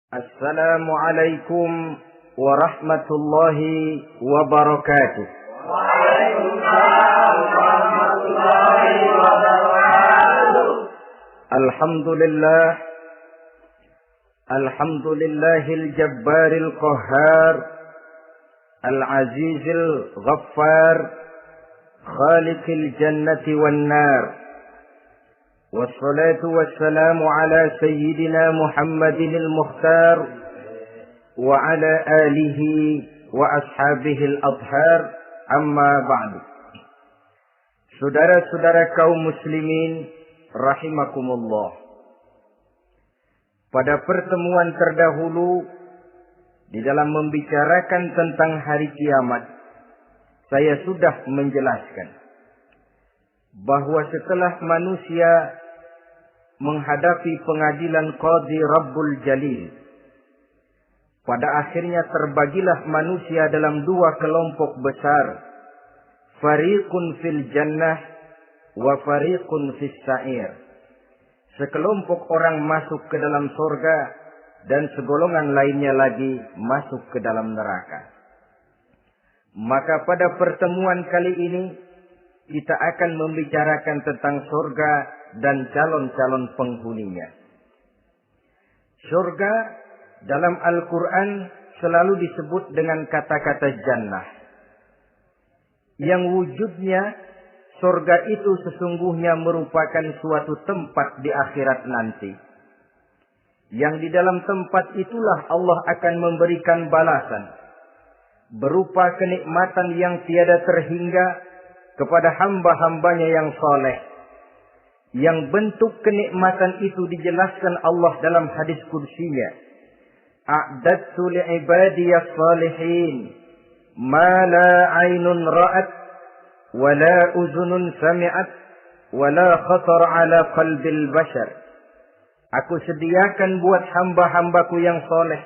Assalamualaikum warahmatullahi wabarakatuh. Waalaikumsalam warahmatullahi wabarakatuh. Alhamdulillahil jabbaril qahhar, al-azizil ghaffar, khaliqil jannati wan nar. Wassalatu wassalamu ala sayyidina Muhammadinil Mukhtar wa ala alihi wa ashabihil adhar, amma ba'du. Saudara-saudara kaum muslimin rahimakumullah. Pada pertemuan terdahulu di dalam membicarakan tentang hari kiamat, saya sudah menjelaskan bahwa setelah manusia menghadapi pengadilan Qadhi Rabbul Jalil, pada akhirnya terbagilah manusia dalam dua kelompok besar, fariqun fil jannah wa fariqun fis sa'ir. Sekelompok orang masuk ke dalam surga dan segolongan lainnya lagi masuk ke dalam neraka. Maka pada pertemuan kali ini kita akan membicarakan tentang surga dan calon-calon penghuninya. Surga dalam Al-Quran selalu disebut dengan kata-kata jannah, yang wujudnya surga itu sesungguhnya merupakan suatu tempat di akhirat nanti, yang di dalam tempat itulah Allah akan memberikan balasan berupa kenikmatan yang tiada terhingga kepada hamba-hambanya yang soleh, yang bentuk kenikmatan itu dijelaskan Allah dalam hadis kursinya. A'dadtu li'ibadiyas salihin ma la aynun ra'at wa la uzunun sami'at wa la khatar ala qalbil bashar. Aku sediakan buat hamba-hambaku yang soleh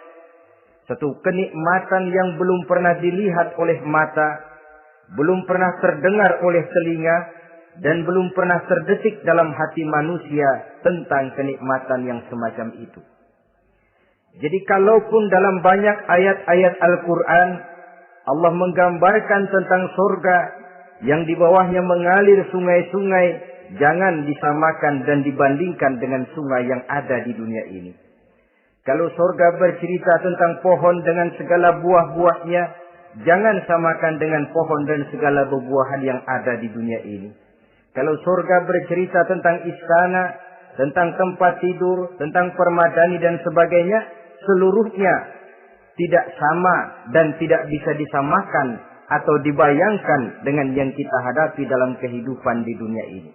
satu kenikmatan yang belum pernah dilihat oleh mata, belum pernah terdengar oleh telinga, dan belum pernah terdetik dalam hati manusia tentang kenikmatan yang semacam itu. Jadi kalaupun dalam banyak ayat-ayat Al-Quran Allah menggambarkan tentang surga yang di bawahnya mengalir sungai-sungai, jangan disamakan dan dibandingkan dengan sungai yang ada di dunia ini. Kalau surga bercerita tentang pohon dengan segala buah-buahnya, jangan samakan dengan pohon dan segala buah-buahan yang ada di dunia ini. Kalau surga bercerita tentang istana, tentang tempat tidur, tentang permadani dan sebagainya, seluruhnya tidak sama dan tidak bisa disamakan atau dibayangkan dengan yang kita hadapi dalam kehidupan di dunia ini.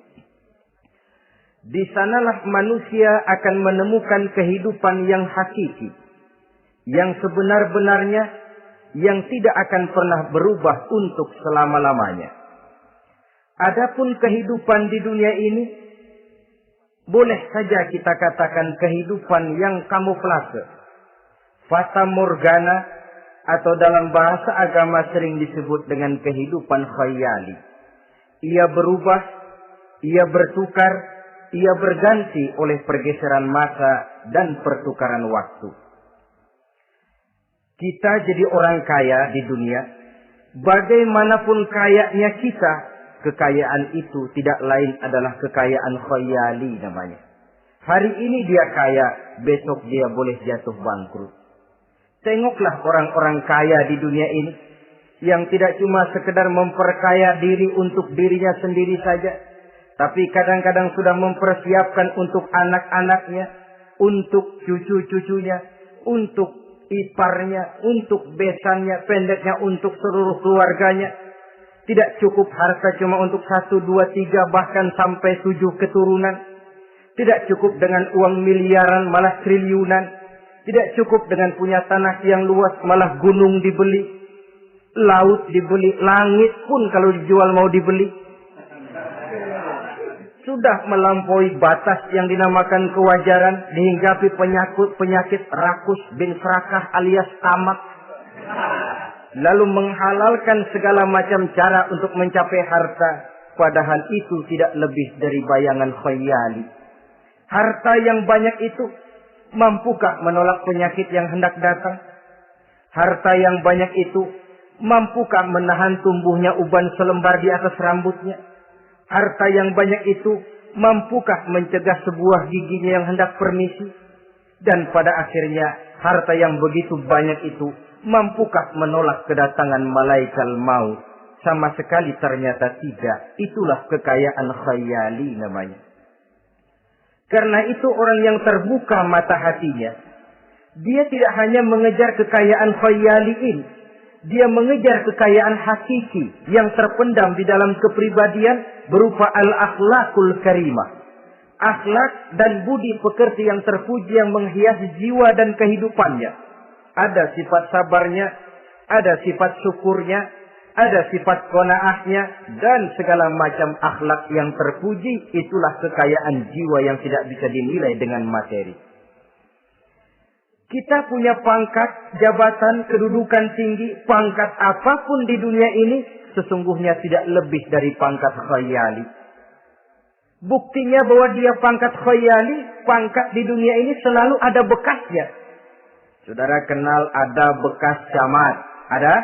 Di sanalah manusia akan menemukan kehidupan yang hakiki, yang sebenar-benarnya, yang tidak akan pernah berubah untuk selama-lamanya. Adapun kehidupan di dunia ini, boleh saja kita katakan kehidupan yang kamuflase, fata morgana, atau dalam bahasa agama sering disebut dengan kehidupan khayali. Ia berubah, ia bertukar, ia berganti oleh pergeseran masa dan pertukaran waktu. Kita jadi orang kaya di dunia, bagaimanapun kayanya kita, kekayaan itu tidak lain adalah kekayaan khayali namanya. Hari ini dia kaya, besok dia boleh jatuh bangkrut. Tengoklah orang-orang kaya di dunia ini, yang tidak cuma sekedar memperkaya diri untuk dirinya sendiri saja, tapi kadang-kadang sudah mempersiapkan untuk anak-anaknya, untuk cucu-cucunya, untuk iparnya, untuk besannya, pendeknya untuk seluruh keluarganya. Tidak cukup harta cuma untuk 1, 2, 3, bahkan sampai 7 keturunan. Tidak cukup dengan uang miliaran, malah triliunan. Tidak cukup dengan punya tanah yang luas, malah gunung dibeli, laut dibeli, langit pun kalau dijual mau dibeli. Sudah melampaui batas yang dinamakan kewajaran, dihinggapi penyakit rakus bin serakah alias tamak. Lalu menghalalkan segala macam cara untuk mencapai harta, padahal itu tidak lebih dari bayangan khayali. Harta yang banyak itu mampukah menolak penyakit yang hendak datang? Harta yang banyak itu, mampukah menahan tumbuhnya uban selembar di atas rambutnya? Harta yang banyak itu, mampukah mencegah sebuah giginya yang hendak permisi? Dan pada akhirnya, harta yang begitu banyak itu, mampukah menolak kedatangan malaikat maut? Sama sekali ternyata tidak. Itulah kekayaan khayali namanya. Karena itu orang yang terbuka mata hatinya, dia tidak hanya mengejar kekayaan khayali ini, dia mengejar kekayaan hakiki yang terpendam di dalam kepribadian berupa al-akhlakul karimah. Akhlak dan budi pekerti yang terpuji yang menghiasi jiwa dan kehidupannya. Ada sifat sabarnya, ada sifat syukurnya, ada sifat qanaahnya, dan segala macam akhlak yang terpuji. Itulah kekayaan jiwa yang tidak bisa dinilai dengan materi. Kita punya pangkat, jabatan, kedudukan tinggi, pangkat apapun di dunia ini, sesungguhnya tidak lebih dari pangkat khayali. Buktinya bahwa dia pangkat khayali, pangkat di dunia ini selalu ada bekasnya. Saudara kenal ada bekas camat? Ada?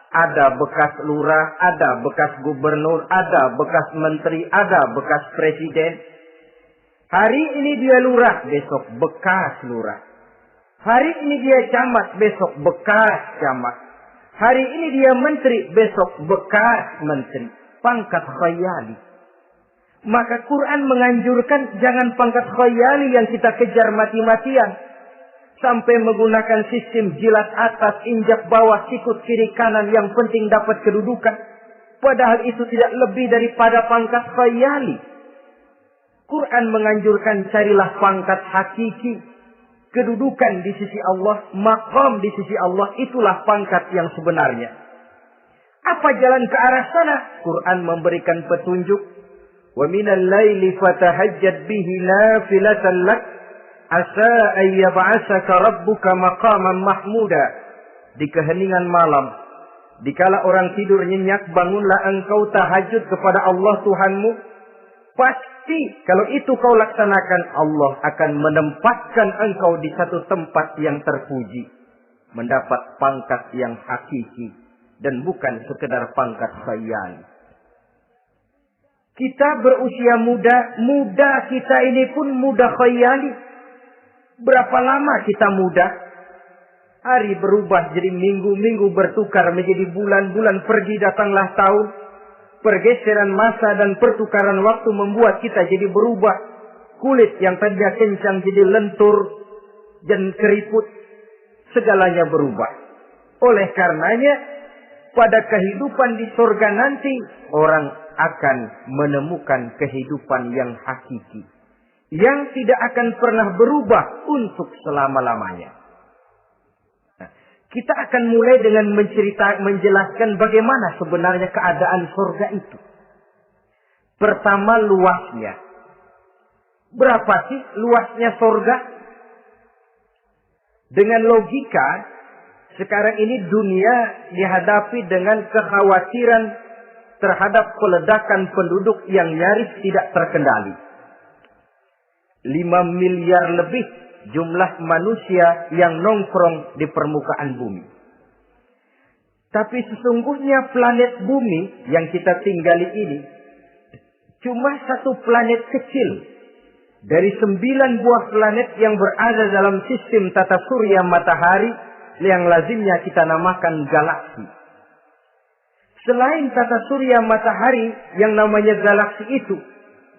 Ada bekas lurah, ada bekas gubernur, ada bekas menteri, ada bekas presiden. Hari ini dia lurah, besok bekas lurah. Hari ini dia camat, besok bekas camat. Hari ini dia menteri, besok bekas menteri. Pangkat khayali. Maka Quran menganjurkan jangan pangkat khayali yang kita kejar mati-matian. Sampai menggunakan sistem jilat atas, injak bawah, sikut kiri kanan, yang penting dapat kedudukan. Padahal itu tidak lebih daripada pangkat khayali. Quran menganjurkan carilah pangkat hakiki. Kedudukan di sisi Allah, maqam di sisi Allah, itulah pangkat yang sebenarnya. Apa jalan ke arah sana? Quran memberikan petunjuk. Wa minal laili fatahajjad bihi nafilatan lak. Asa ayyab'asaka rabbuka maqaman mahmuda. Di keheningan malam, dikala orang tidur nyenyak, bangunlah engkau tahajud kepada Allah Tuhanmu. Pasti kalau itu kau laksanakan, Allah akan menempatkan engkau di satu tempat yang terpuji, mendapat pangkat yang hakiki dan bukan sekedar pangkat khayal. Kita berusia muda kita ini pun muda khayali. Berapa lama kita muda? Hari berubah jadi minggu, minggu bertukar menjadi bulan, bulan pergi datanglah tahun. Pergeseran masa dan pertukaran waktu membuat kita jadi berubah. Kulit yang tadinya kencang jadi lentur dan keriput. Segalanya berubah. Oleh karenanya, pada kehidupan di surga nanti, orang akan menemukan kehidupan yang hakiki. Yang tidak akan pernah berubah untuk selama-lamanya. Nah, kita akan mulai dengan menjelaskan bagaimana sebenarnya keadaan surga itu. Pertama, luasnya. Berapa sih luasnya surga? Dengan logika, sekarang ini dunia dihadapi dengan kekhawatiran terhadap peledakan penduduk yang nyaris tidak terkendali. 5 miliar lebih jumlah manusia yang nongkrong di permukaan bumi. Tapi sesungguhnya planet bumi yang kita tinggali ini cuma satu planet kecil dari 9 buah planet yang berada dalam sistem tata surya matahari yang lazimnya kita namakan galaksi. Selain tata surya matahari yang namanya galaksi itu,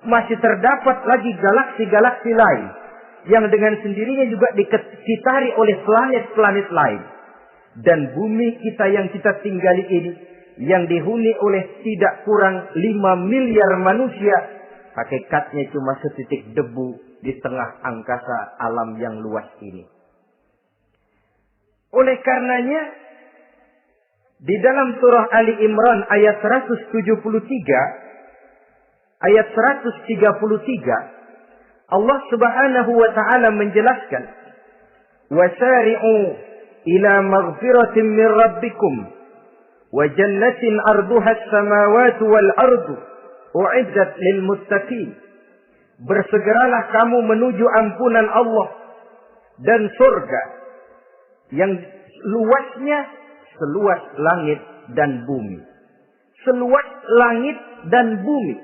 masih terdapat lagi galaksi-galaksi lain yang dengan sendirinya juga dikitari oleh planet-planet lain. Dan bumi kita yang kita tinggali ini, yang dihuni oleh tidak kurang 5 miliar manusia, hakikatnya cuma setitik debu di tengah angkasa alam yang luas ini. Oleh karenanya, di dalam surah Ali Imran ayat 173, ayat 133, Allah Subhanahu wa taala menjelaskan, "Wasari'u ila maghfiratin min rabbikum wa jannatin 'arduha as-samawati wal ardu u'iddat lil muttaqin." bersegeralah kamu menuju ampunan Allah dan surga yang luasnya seluas langit dan bumi. Seluas langit dan bumi.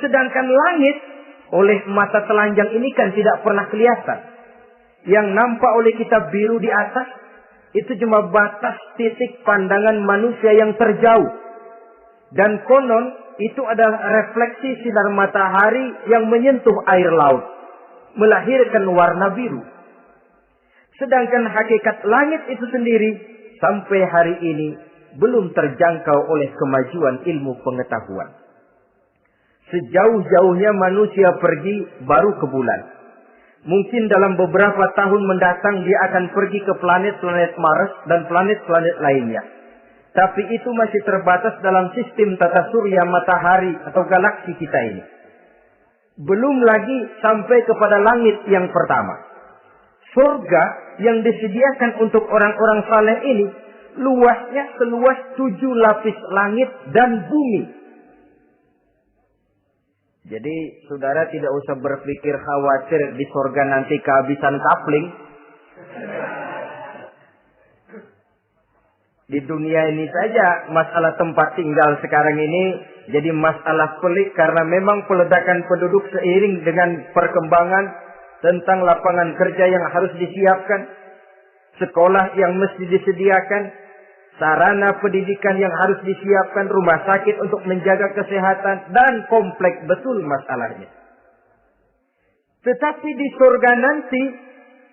Sedangkan langit oleh mata telanjang ini kan tidak pernah kelihatan. Yang nampak oleh kita biru di atas itu cuma batas titik pandangan manusia yang terjauh. Dan konon itu adalah refleksi sinar matahari yang menyentuh air laut, melahirkan warna biru. Sedangkan hakikat langit itu sendiri sampai hari ini belum terjangkau oleh kemajuan ilmu pengetahuan. Sejauh-jauhnya manusia pergi baru ke bulan. Mungkin dalam beberapa tahun mendatang dia akan pergi ke planet-planet Mars dan planet-planet lainnya. Tapi itu masih terbatas dalam sistem tata surya matahari atau galaksi kita ini. Belum lagi sampai kepada langit yang pertama. Surga yang disediakan untuk orang-orang saleh ini luasnya seluas 7 lapis langit dan bumi. Jadi saudara tidak usah berpikir khawatir di surga nanti kehabisan kapling. Di dunia ini saja masalah tempat tinggal sekarang ini jadi masalah pelik karena memang peledakan penduduk seiring dengan perkembangan tentang lapangan kerja yang harus disiapkan, sekolah yang mesti disediakan, sarana pendidikan yang harus disiapkan, rumah sakit untuk menjaga kesehatan, dan kompleks betul masalahnya. Tetapi di surga nanti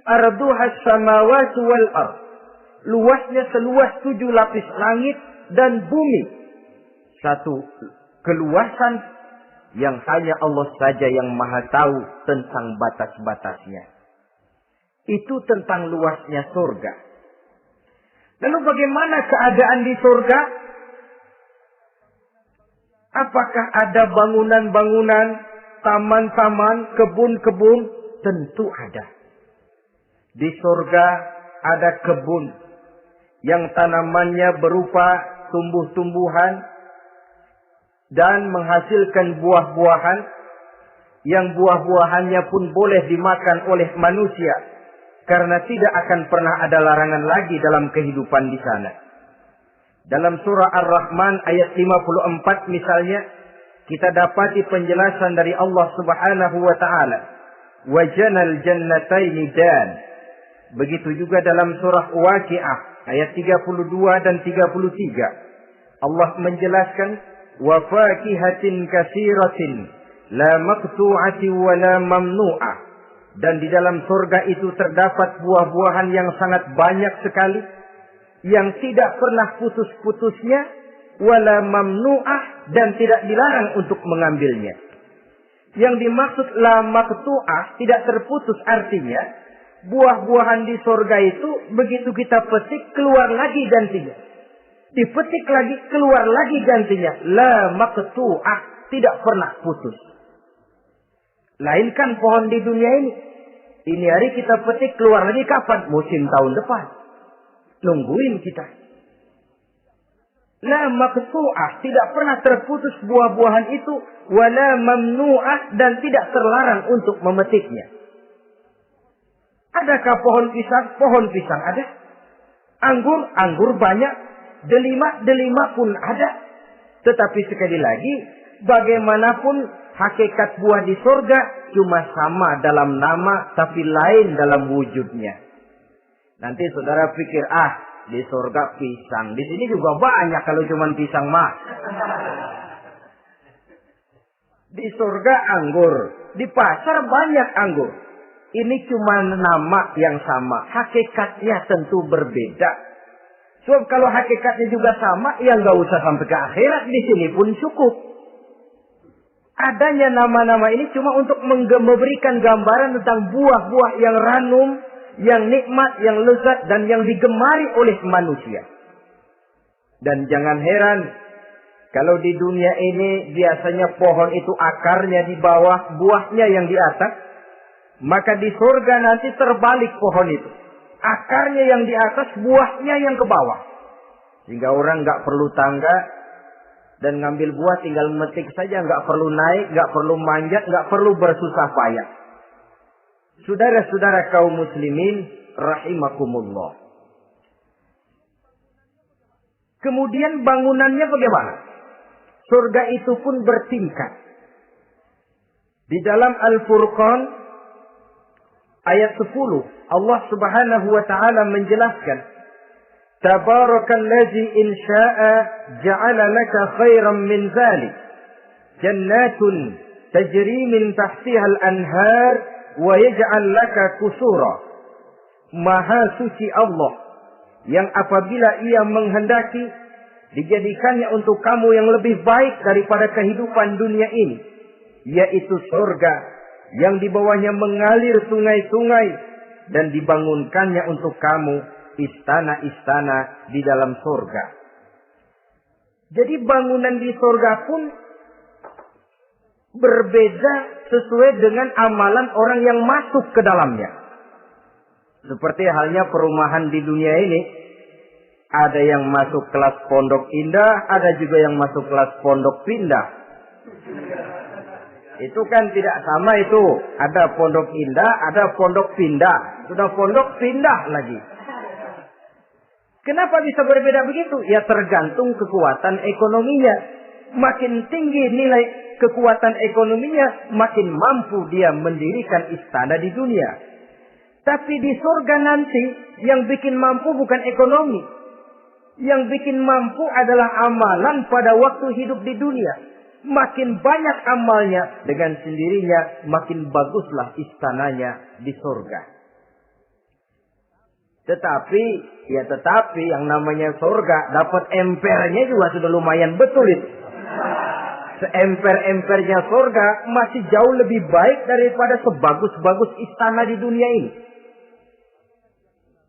arduhas samawati wal ard, luasnya seluas 7 lapis langit dan bumi. Satu keluasan yang hanya Allah saja yang maha tahu tentang batas-batasnya. Itu tentang luasnya surga. Lalu bagaimana keadaan di surga? Apakah ada bangunan-bangunan, taman-taman, kebun-kebun? Tentu ada. Di surga ada kebun yang tanamannya berupa tumbuh-tumbuhan dan menghasilkan buah-buahan yang buah-buahannya pun boleh dimakan oleh manusia karena tidak akan pernah ada larangan lagi dalam kehidupan di sana. Dalam surah Ar-Rahman ayat 54 misalnya kita dapati penjelasan dari Allah Subhanahu wa taala, "Wa janal jannataini dan." Begitu juga dalam surah Waqiah ayat 32 dan 33. Allah menjelaskan, "Wa fakihatin katsiratin la maqtu'atin wa la mamnu'ah." Dan di dalam surga itu terdapat buah-buahan yang sangat banyak sekali yang tidak pernah putus-putusnya, wala mamnu'ah, dan tidak dilarang untuk mengambilnya. Yang dimaksud la maqtu'ah, tidak terputus, artinya buah-buahan di surga itu begitu kita petik keluar lagi gantinya. Dipetik lagi keluar lagi gantinya. La maqtu'ah, tidak pernah putus. Lain kan pohon di dunia ini. Ini hari kita petik keluar lagi kapan? Musim tahun depan. Nungguin kita. La maqtu'ah, tidak pernah terputus buah-buahan itu. Wala mamnu'ah, dan tidak terlarang untuk memetiknya. Adakah pohon pisang? Pohon pisang ada. Anggur? Anggur banyak. Delima pun ada. Tetapi sekali lagi, bagaimanapun hakikat buah di surga cuma sama dalam nama, tapi lain dalam wujudnya. Nanti saudara pikir, di surga pisang. Di sini juga banyak kalau cuma pisang mah. Di surga anggur. Di pasar banyak anggur. Ini cuma nama yang sama. Hakikatnya tentu berbeda. Sebab kalau hakikatnya juga sama, ya nggak usah sampai ke akhirat. Di sini pun cukup. Adanya nama-nama ini cuma untuk memberikan gambaran tentang buah-buah yang ranum, yang nikmat, yang lezat, dan yang digemari oleh manusia. Dan jangan heran, kalau di dunia ini biasanya pohon itu akarnya di bawah, buahnya yang di atas. Maka di surga nanti terbalik pohon itu. Akarnya yang di atas, buahnya yang ke bawah. Sehingga orang nggak perlu tangga, Dan ngambil buah tinggal metik saja, nggak perlu naik, nggak perlu manjat, nggak perlu bersusah payah. Saudara-saudara kaum muslimin rahimakumullah. Kemudian bangunannya bagaimana? Surga itu pun bertingkat. Di dalam Al-Furqan ayat 10 Allah Subhanahu wa taala menjelaskan, Tabarakalladzi in syaa'a ja'ala laka khairan min dzalik jannatun tajri min tahtiha al-anhar wa yaj'al laka qusura. Maha suci Allah yang apabila ia menghendaki dijadikannya untuk kamu yang lebih baik daripada kehidupan dunia ini, yaitu surga yang di bawahnya mengalir sungai-sungai dan dibangunkannya untuk kamu istana-istana di dalam surga. Jadi bangunan di surga pun berbeda sesuai dengan amalan orang yang masuk ke dalamnya. Seperti halnya perumahan di dunia ini, ada yang masuk kelas pondok indah, ada juga yang masuk kelas pondok pindah. Itu kan tidak sama itu. Ada pondok indah, ada pondok pindah. Sudah pondok pindah lagi. Kenapa bisa berbeda begitu? Ya tergantung kekuatan ekonominya. Makin tinggi nilai kekuatan ekonominya, makin mampu dia mendirikan istana di dunia. Tapi di surga nanti, yang bikin mampu bukan ekonomi. Yang bikin mampu adalah amalan pada waktu hidup di dunia. Makin banyak amalnya, dengan sendirinya makin baguslah istananya di surga. Tetapi yang namanya surga, dapat empernya juga sudah lumayan betul itu. Seemper-empernya surga masih jauh lebih baik daripada sebagus-bagus istana di dunia ini.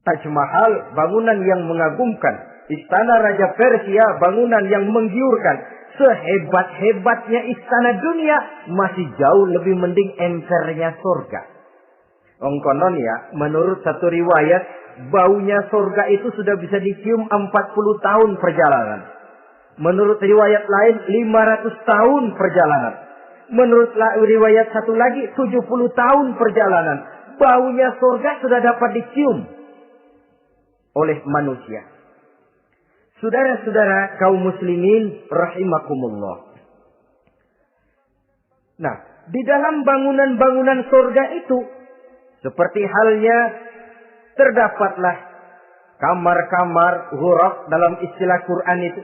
Taj Mahal, bangunan yang mengagumkan. Istana Raja Persia, bangunan yang menggiurkan. Sehebat-hebatnya istana dunia, masih jauh lebih mending empernya surga. Konon ya, menurut satu riwayat, baunya surga itu sudah bisa dicium 40 tahun perjalanan. Menurut riwayat lain, 500 tahun perjalanan. Menurut riwayat satu lagi, 70 tahun perjalanan. Baunya surga sudah dapat dicium oleh manusia. Saudara-saudara kaum muslimin rahimakumullah. Nah, di dalam bangunan-bangunan surga itu, seperti halnya terdapatlah kamar-kamar ghuraf dalam istilah Quran itu,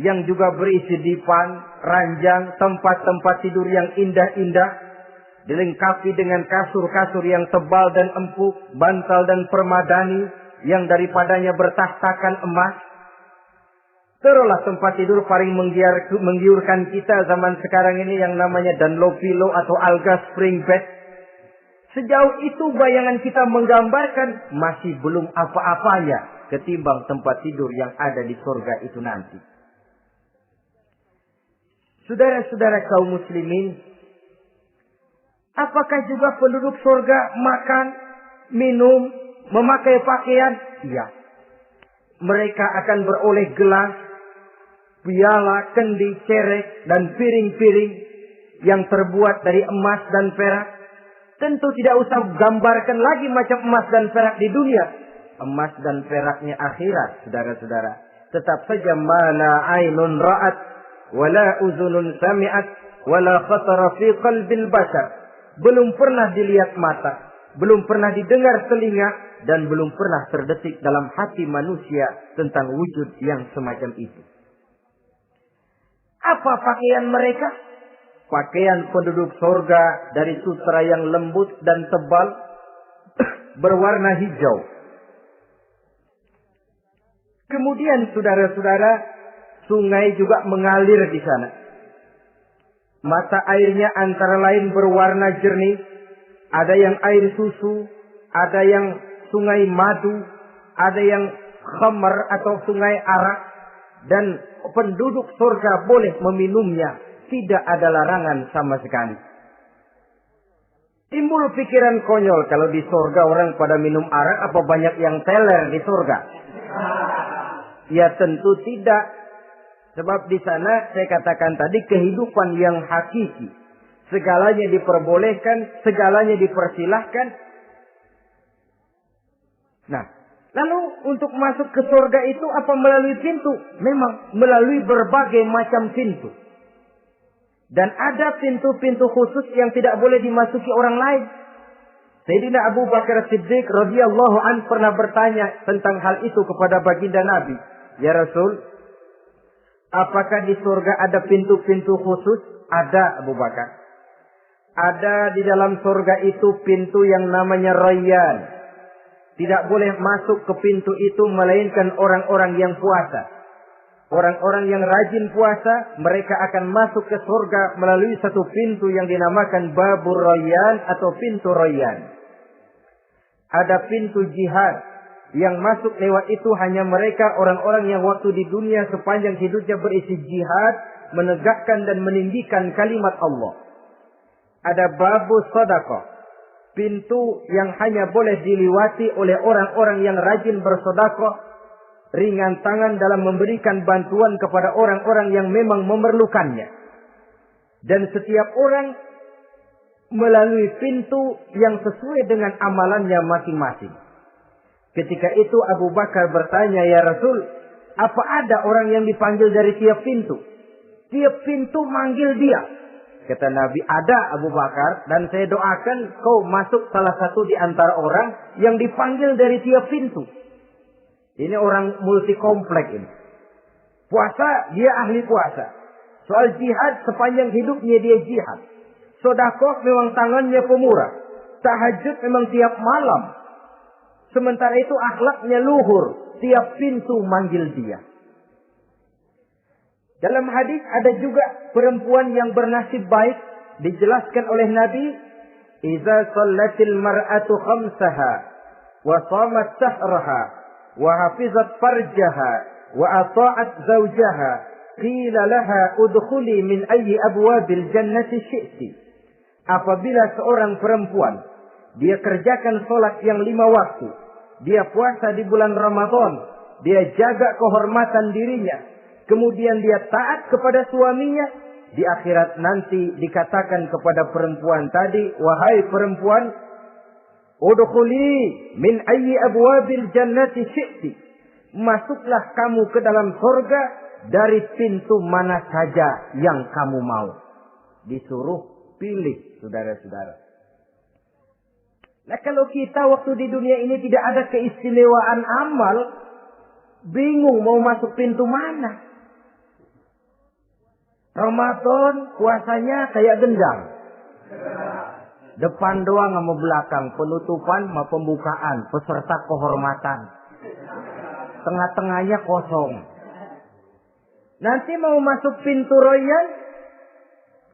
yang juga berisi dipan, ranjang, tempat-tempat tidur yang indah-indah, dilengkapi dengan kasur-kasur yang tebal dan empuk, bantal dan permadani yang daripadanya bertahtakan emas. Terulah tempat tidur paling menggiurkan kita zaman sekarang ini yang namanya Dunlopillow atau Alga Spring Bed. Sejauh itu bayangan kita menggambarkan masih belum apa-apanya ketimbang tempat tidur yang ada di surga itu nanti. Saudara-saudara kaum muslimin, apakah juga penduduk surga makan, minum, memakai pakaian? Iya. Mereka akan beroleh gelas, piala, kendi, cerek, dan piring-piring yang terbuat dari emas dan perak. Tentu tidak usah gambarkan lagi macam emas dan perak di dunia. Emas dan peraknya akhirat, saudara-saudara. Tetap saja mana ainun ra'at, wala uzunun sami'at, wala khatara fi qalbil bashar. Belum pernah dilihat mata, belum pernah didengar telinga, dan belum pernah terdetik dalam hati manusia tentang wujud yang semacam itu. Apa pakaian mereka? Pakaian penduduk surga dari sutra yang lembut dan tebal, berwarna hijau. Kemudian saudara-saudara, sungai juga mengalir di sana. Mata airnya antara lain berwarna jernih. Ada yang air susu, ada yang sungai madu, ada yang khamar atau sungai arak. Dan penduduk surga boleh meminumnya. Tidak ada larangan sama sekali. Timbul pikiran konyol, kalau di surga orang pada minum arak, apa banyak yang teler di surga? Ya tentu tidak. Sebab di sana saya katakan tadi kehidupan yang hakiki. Segalanya diperbolehkan, segalanya dipersilahkan. Nah, lalu untuk masuk ke surga itu apa melalui pintu? Memang melalui berbagai macam pintu. Dan ada pintu-pintu khusus yang tidak boleh dimasuki orang lain. Sayyidina Abu Bakar Siddiq radhiyallahu an pernah bertanya tentang hal itu kepada baginda Nabi. Ya Rasul, apakah di surga ada pintu-pintu khusus? Ada, Abu Bakar. Ada di dalam surga itu pintu yang namanya Rayyan. Tidak boleh masuk ke pintu itu melainkan orang-orang yang puasa. Orang-orang yang rajin puasa, mereka akan masuk ke surga melalui satu pintu yang dinamakan Babur Rayyan atau pintu Rayyan. Ada pintu jihad yang masuk lewat itu hanya mereka orang-orang yang waktu di dunia sepanjang hidupnya berisi jihad, menegakkan dan meninggikan kalimat Allah. Ada Babus Sadaqah, pintu yang hanya boleh dilewati oleh orang-orang yang rajin bersedekah, ringan tangan dalam memberikan bantuan kepada orang-orang yang memang memerlukannya. Dan setiap orang melalui pintu yang sesuai dengan amalannya masing-masing. Ketika itu Abu Bakar bertanya, ya Rasul, apa ada orang yang dipanggil dari tiap pintu? Tiap pintu manggil dia. Kata Nabi, ada Abu Bakar, dan saya doakan kau masuk salah satu di antara orang yang dipanggil dari tiap pintu. Ini orang multi komplek ini. Puasa, dia ahli puasa. Soal jihad, sepanjang hidupnya dia jihad. Sedekah memang tangannya pemurah. Tahajud memang tiap malam. Sementara itu akhlaknya luhur. Tiap pintu manggil dia. Dalam hadis ada juga perempuan yang bernasib baik. Dijelaskan oleh Nabi. Iza sallatil mar'atu khamsaha. Wa samat sahraha. Wa hafizat farjaha. Wa ata'at zawjaha. Qila laha udkhuli min ayyi abwabil jannati syi'ti. Apabila seorang perempuan, dia kerjakan sholat yang 5 waktu, dia puasa di bulan Ramadan, dia jaga kehormatan dirinya, kemudian dia taat kepada suaminya, di akhirat nanti dikatakan kepada perempuan tadi, wahai perempuan, udkhuli min ayyi abwabil jannati syi'ti. Masuklah kamu ke dalam surga dari pintu mana saja yang kamu mau. Disuruh pilih, saudara-saudara. Nah, kalau kita waktu di dunia ini tidak ada keistimewaan amal, bingung mau masuk pintu mana. Ramadan puasanya kayak gendang. Depan doang sama belakang, penutupan sama pembukaan, peserta kehormatan. Tengah-tengahnya kosong. Nanti mau masuk pintu Rayyan,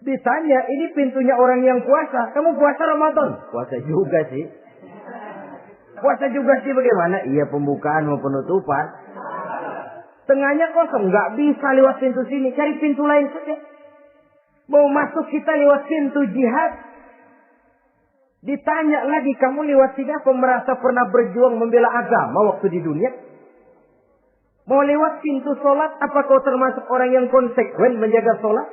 ditanya, ini pintunya orang yang puasa. Kamu puasa Ramadan? Puasa juga sih. Puasa juga sih bagaimana? Iya, pembukaan mau penutupan. Tengahnya kosong. Nggak bisa lewat pintu sini. Cari pintu lain saja. Mau masuk kita lewat pintu jihad. Ditanya lagi, kamu lewat sini apa merasa pernah berjuang membela agama waktu di dunia? Mau lewat pintu sholat, apa kau termasuk orang yang konsekuen menjaga sholat?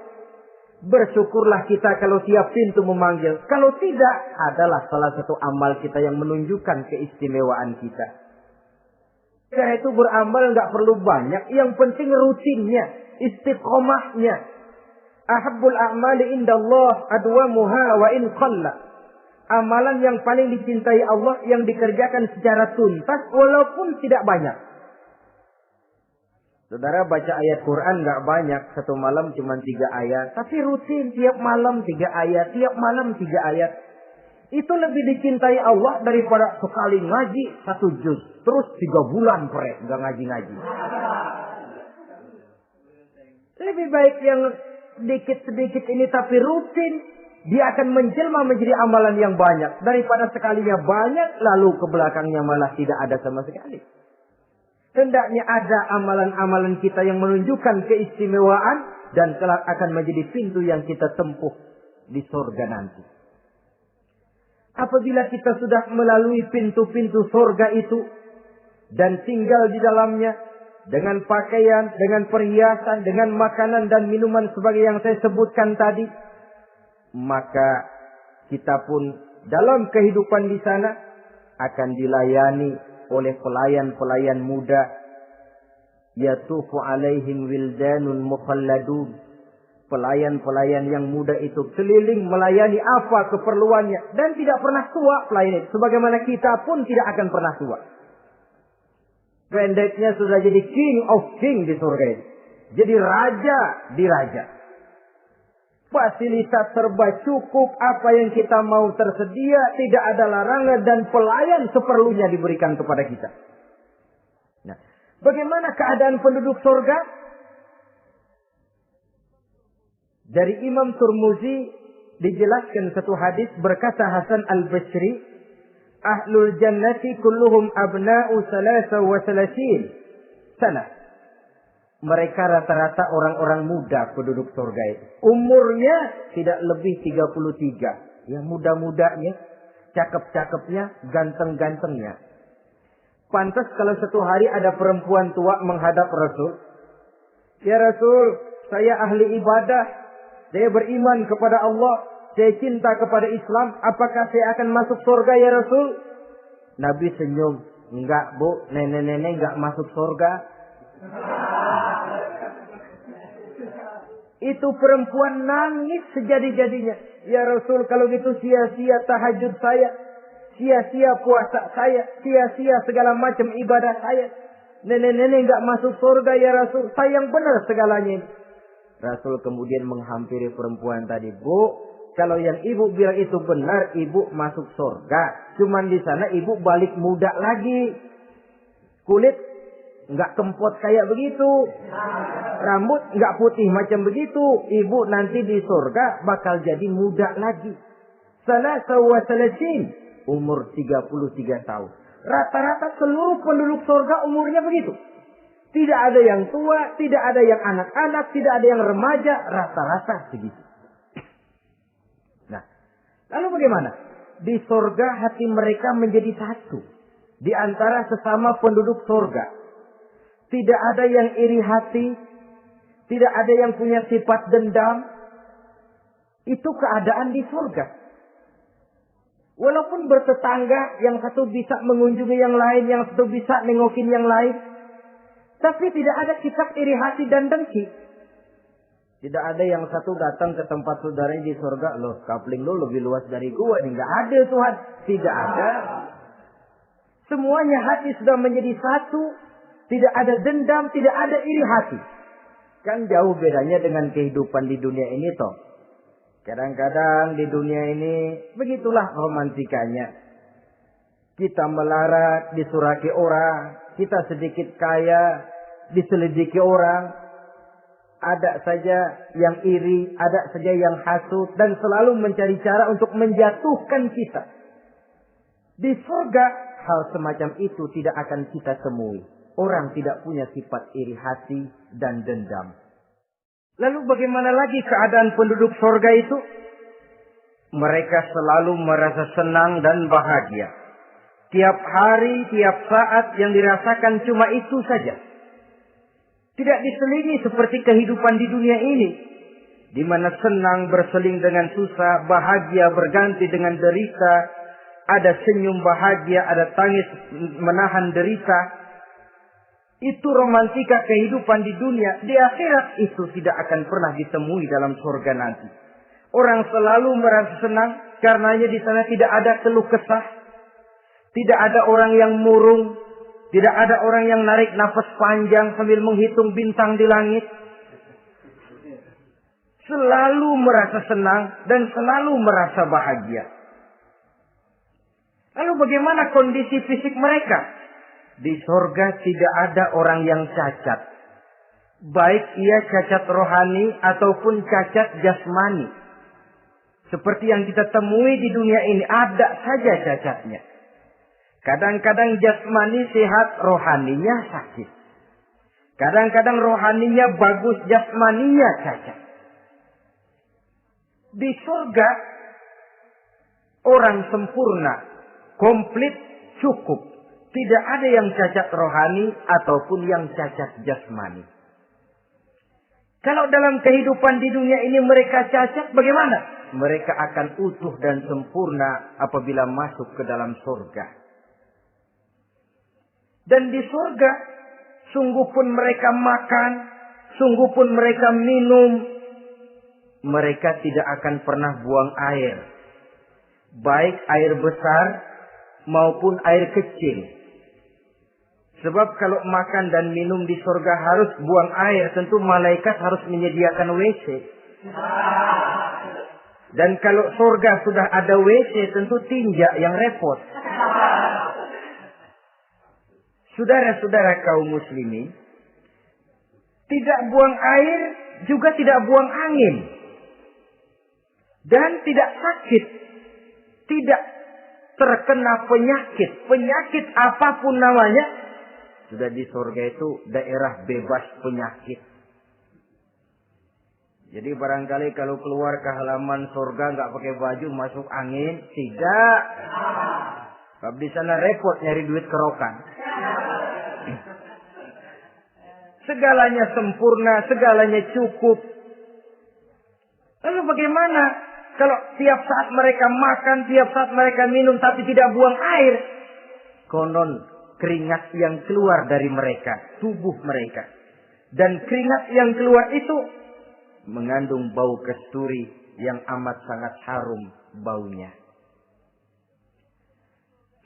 Bersyukurlah kita kalau tiap pintu memanggil. Kalau tidak, adalah salah satu amal kita yang menunjukkan keistimewaan kita. Karena itu beramal nggak perlu banyak. Yang penting rutinnya, istiqomahnya. Ahabbul a'mali indallah adwamuha wa in qalla. Amalan yang paling dicintai Allah yang dikerjakan secara tuntas walaupun tidak banyak. Saudara baca ayat Quran nggak banyak, satu malam cuma 3 ayat, tapi rutin tiap malam 3 ayat, tiap malam 3 ayat. Itu lebih dicintai Allah daripada sekali ngaji 1 juz, terus 3 bulan nggak ngaji-ngaji. Lebih baik yang sedikit-sedikit ini tapi rutin, dia akan menjelma menjadi amalan yang banyak daripada sekalinya banyak lalu ke belakangnya malah tidak ada sama sekali. Hendaknya ada amalan-amalan kita yang menunjukkan keistimewaan dan kelak akan menjadi pintu yang kita tempuh di surga nanti. Apabila kita sudah melalui pintu-pintu surga itu dan tinggal di dalamnya, dengan pakaian, dengan perhiasan, dengan makanan dan minuman sebagai yang saya sebutkan tadi, maka kita pun dalam kehidupan di sana akan dilayani oleh pelayan-pelayan muda. Yatufu alaihim wildanun mukhalladun. Pelayan-pelayan yang muda itu keliling melayani apa keperluannya. Dan tidak pernah tua pelayan itu. Sebagaimana kita pun tidak akan pernah tua. Pendeknya sudah jadi king of king di surga ini. Jadi raja di raja. Fasilitas serba cukup. Apa yang kita mau tersedia. Tidak ada larangan. Dan pelayan seperlunya diberikan kepada kita. Nah, bagaimana keadaan penduduk surga? Dari Imam Turmuzi dijelaskan satu hadis, berkata Hasan al-Basri, ahlul jannati kulluhum abna'u salasa wa salasin sana. Mereka rata-rata orang-orang muda penduduk surga itu. Umurnya tidak lebih 33. Yang muda-mudanya, cakep-cakepnya, ganteng-gantengnya. Pantas kalau satu hari ada perempuan tua menghadap Rasul. Ya Rasul, saya ahli ibadah. Saya beriman kepada Allah. Saya cinta kepada Islam. Apakah saya akan masuk surga ya Rasul? Nabi senyum. Enggak bu, nenek-nenek enggak masuk surga. Itu perempuan nangis sejadi-jadinya. Ya Rasul, kalau gitu sia-sia tahajud saya. Sia-sia puasa saya. Sia-sia segala macam ibadah saya. Nenek-nenek enggak masuk surga ya Rasul. Sayang benar segalanya ini. Rasul kemudian menghampiri perempuan tadi. Bu, kalau yang ibu bilang itu benar, ibu masuk surga. Cuman di sana ibu balik muda lagi. Kulit nggak kempot kayak begitu. Rambut nggak putih macam begitu. Ibu nanti di surga bakal jadi muda lagi. Salasa wa salasin. Umur 33 tahun. Rata-rata seluruh penduduk surga umurnya begitu. Tidak ada yang tua, tidak ada yang anak-anak, tidak ada yang remaja, rata-rata segitu. Nah, lalu bagaimana? Di surga hati mereka menjadi satu. Di antara sesama penduduk surga. Tidak ada yang iri hati, tidak ada yang punya sifat dendam. Itu keadaan di surga. Walaupun bertetangga, yang satu bisa mengunjungi yang lain, yang satu bisa nengokin yang lain. Tapi tidak ada sifat iri hati dan dengki. Tidak ada yang satu datang ke tempat saudaranya di surga. Loh, kapling lo lebih luas dari gua. Ini nggak ada Tuhan. Tidak ada. Semuanya hati sudah menjadi satu. Tidak ada dendam, tidak ada iri hati. Kan jauh bedanya dengan kehidupan di dunia ini toh. Kadang-kadang di dunia ini begitulah romantikanya. Kita melarat, disuraki orang. Kita sedikit kaya, diselidiki orang. Ada saja yang iri, ada saja yang hasut. Dan selalu mencari cara untuk menjatuhkan kita. Di surga, hal semacam itu tidak akan kita temui. Orang tidak punya sifat iri hati dan dendam. Lalu bagaimana lagi keadaan penduduk surga itu? Mereka selalu merasa senang dan bahagia. Tiap hari, tiap saat yang dirasakan cuma itu saja. Tidak diselingi seperti kehidupan di dunia ini. Di mana senang berseling dengan susah, bahagia berganti dengan derita. Ada senyum bahagia, ada tangis menahan derita. Itu romantika kehidupan di dunia. Di akhirat itu tidak akan pernah ditemui dalam surga nanti. Orang selalu merasa senang karenanya di sana tidak ada keluh kesah. Tidak ada orang yang murung. Tidak ada orang yang narik nafas panjang sambil menghitung bintang di langit. Selalu merasa senang dan selalu merasa bahagia. Lalu bagaimana kondisi fisik mereka? Di surga tidak ada orang yang cacat. Baik ia cacat rohani ataupun cacat jasmani. Seperti yang kita temui di dunia ini, ada saja cacatnya. Kadang-kadang jasmani sehat, rohaninya sakit. Kadang-kadang rohaninya bagus, jasmaninya cacat. Di surga, orang sempurna, komplit, cukup. Tidak ada yang cacat rohani ataupun yang cacat jasmani. Kalau dalam kehidupan di dunia ini mereka cacat, bagaimana? Mereka akan utuh dan sempurna apabila masuk ke dalam surga. Dan di surga, sungguh pun mereka makan, sungguh pun mereka minum, mereka tidak akan pernah buang air. Baik air besar maupun air kecil. Sebab kalau makan dan minum di surga harus buang air, tentu malaikat harus menyediakan WC. Dan kalau surga sudah ada WC, tentu tinja yang repot. Saudara-saudara kaum muslimin, tidak buang air, juga tidak buang angin. Dan tidak sakit. Tidak terkena penyakit. Penyakit apapun namanya. Sudah di surga itu daerah bebas penyakit. Jadi barangkali kalau keluar ke halaman surga nggak pakai baju masuk angin. Tidak. Sebab di sana repot nyari duit kerokan. Segalanya sempurna, segalanya cukup. Lalu bagaimana kalau tiap saat mereka makan, tiap saat mereka minum, tapi tidak buang air? Konon keringat yang keluar dari mereka, tubuh mereka. Dan keringat yang keluar itu mengandung bau kasturi yang amat sangat harum baunya.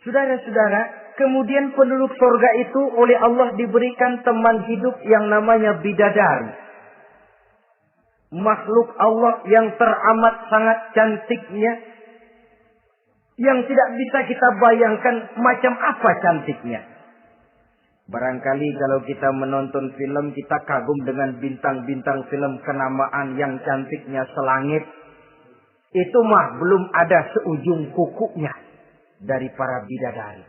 Saudara-saudara, kemudian penduduk surga itu oleh Allah diberikan teman hidup yang namanya bidadari. Makhluk Allah yang teramat sangat cantiknya. Yang tidak bisa kita bayangkan macam apa cantiknya. Barangkali kalau kita menonton film, kita kagum dengan bintang-bintang film kenamaan yang cantiknya selangit. Itu mah belum ada seujung kukunya dari para bidadari.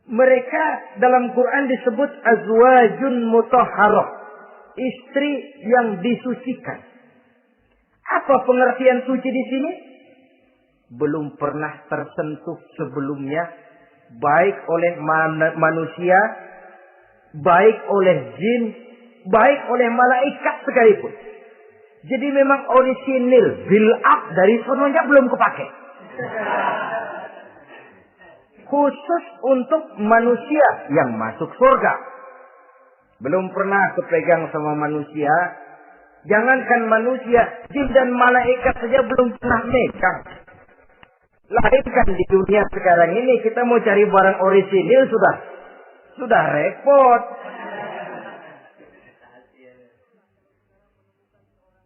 Mereka dalam Quran disebut azwajun mutahharah, istri yang disucikan. Apa pengertian suci di sini? Belum pernah tersentuh sebelumnya, baik oleh manusia, baik oleh jin, baik oleh malaikat sekalipun. Jadi memang orisinil, build up dari sononya belum kepake. Khusus untuk manusia yang masuk surga. Belum pernah kepegang sama manusia. Jangankan manusia, jin dan malaikat saja belum pernah megang. Lahirkan di dunia sekarang ini, kita mau cari barang orisinil sudah repot.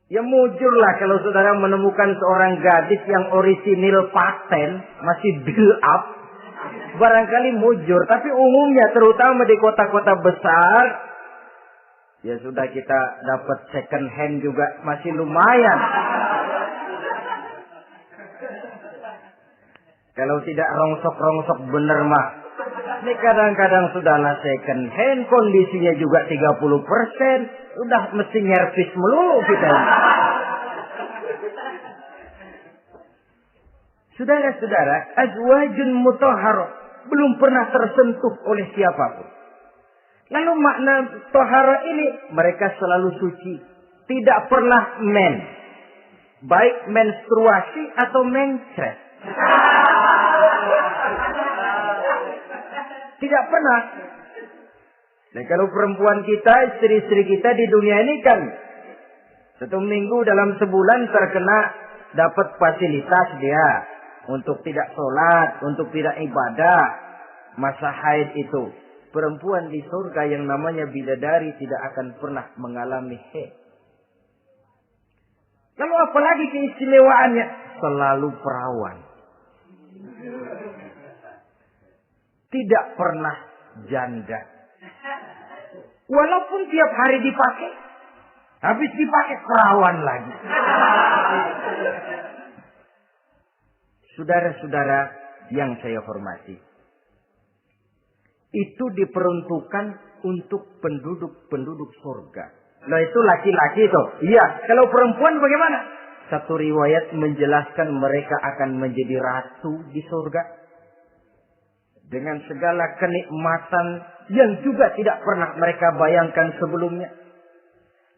Ya mujurlah kalau saudara menemukan seorang gadis yang orisinil paten, masih build up. Barangkali mujur, tapi umumnya terutama di kota-kota besar, ya sudah kita dapat second hand juga masih lumayan. Kalau tidak rongsok-rongsok bener mah. Ini kadang-kadang sudahlah second hand, kondisinya juga 30%. Udah mesti nyervis melulu kita. Saudara-saudara, azwajun mutahharah belum pernah tersentuh oleh siapapun. Lalu makna tahara ini, mereka selalu suci. Tidak pernah baik menstruasi atau mencret. Tidak pernah. Dan kalau perempuan kita, istri-istri kita di dunia ini kan 1 minggu dalam sebulan terkena dapat fasilitas dia untuk tidak sholat, untuk tidak ibadah, masa haid itu. Perempuan di surga yang namanya bidadari tidak akan pernah mengalami haid. Lalu apalagi keistimewaannya? Selalu perawan. Tidak pernah janda. Walaupun tiap hari dipakai, habis dipakai perawan lagi. Saudara-saudara yang saya hormati, itu diperuntukkan untuk penduduk-penduduk surga. Nah itu laki-laki itu. Iya, kalau perempuan bagaimana? Satu riwayat menjelaskan mereka akan menjadi ratu di surga. dengan segala kenikmatan yang juga tidak pernah mereka bayangkan sebelumnya.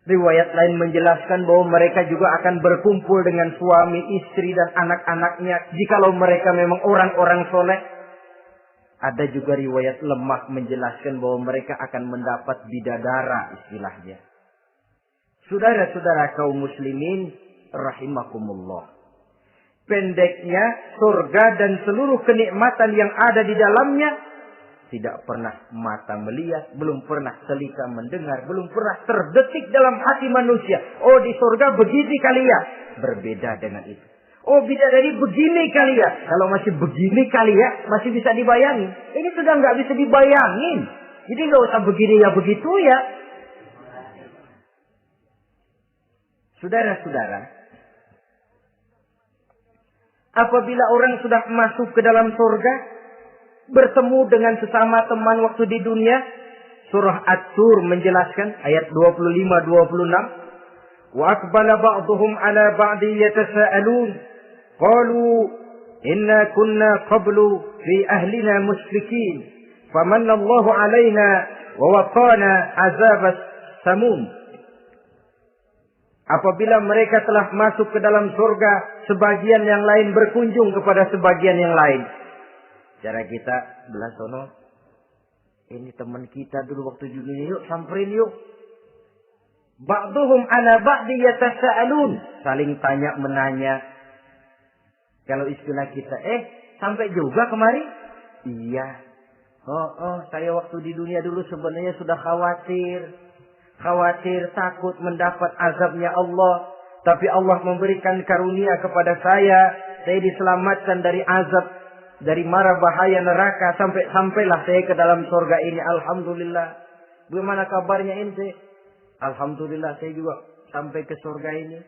Riwayat lain menjelaskan bahwa mereka juga akan berkumpul dengan suami, istri, dan anak-anaknya jikalau mereka memang orang-orang soleh. Ada juga riwayat lemah menjelaskan bahwa mereka akan mendapat bidadara istilahnya. Saudara-saudara kaum muslimin rahimakumullah. Pendeknya surga dan seluruh kenikmatan yang ada di dalamnya tidak pernah mata melihat, belum pernah telinga mendengar, belum pernah terdetik dalam hati manusia. Oh, di surga begini kali ya. Berbeda dengan itu. Oh, bidadari begini kali ya. Kalau masih begini kali ya, masih bisa dibayangin. Ini sudah nggak bisa dibayangin. Jadi nggak usah begini ya begitu ya. Saudara-saudara, apabila orang sudah masuk ke dalam surga, bertemu dengan sesama teman waktu di dunia, surah At-Tur menjelaskan ayat 25-26, wa aqbala ba'dhum 'ala ba'di yatasaalun qalu inna kunna qablu fi ahlina musyrikin famanna Allahu 'alaina wa waqana 'adzabas samum. Apabila mereka telah masuk ke dalam surga, sebagian yang lain berkunjung kepada sebagian yang lain. Cara kita belah sono, ini teman kita dulu waktu dunia, yuk samperin yuk. Ba'duhum ala ba'di yatasaalun, saling tanya menanya. Kalau istilah kita, sampai juga kemari? Iya. Saya waktu di dunia dulu sebenarnya sudah khawatir takut mendapat azabnya Allah, tapi Allah memberikan karunia kepada saya diselamatkan dari azab, dari mara bahaya neraka, sampailah saya ke dalam surga ini. Alhamdulillah. Bagaimana kabarnya ente? Alhamdulillah saya juga sampai ke surga ini.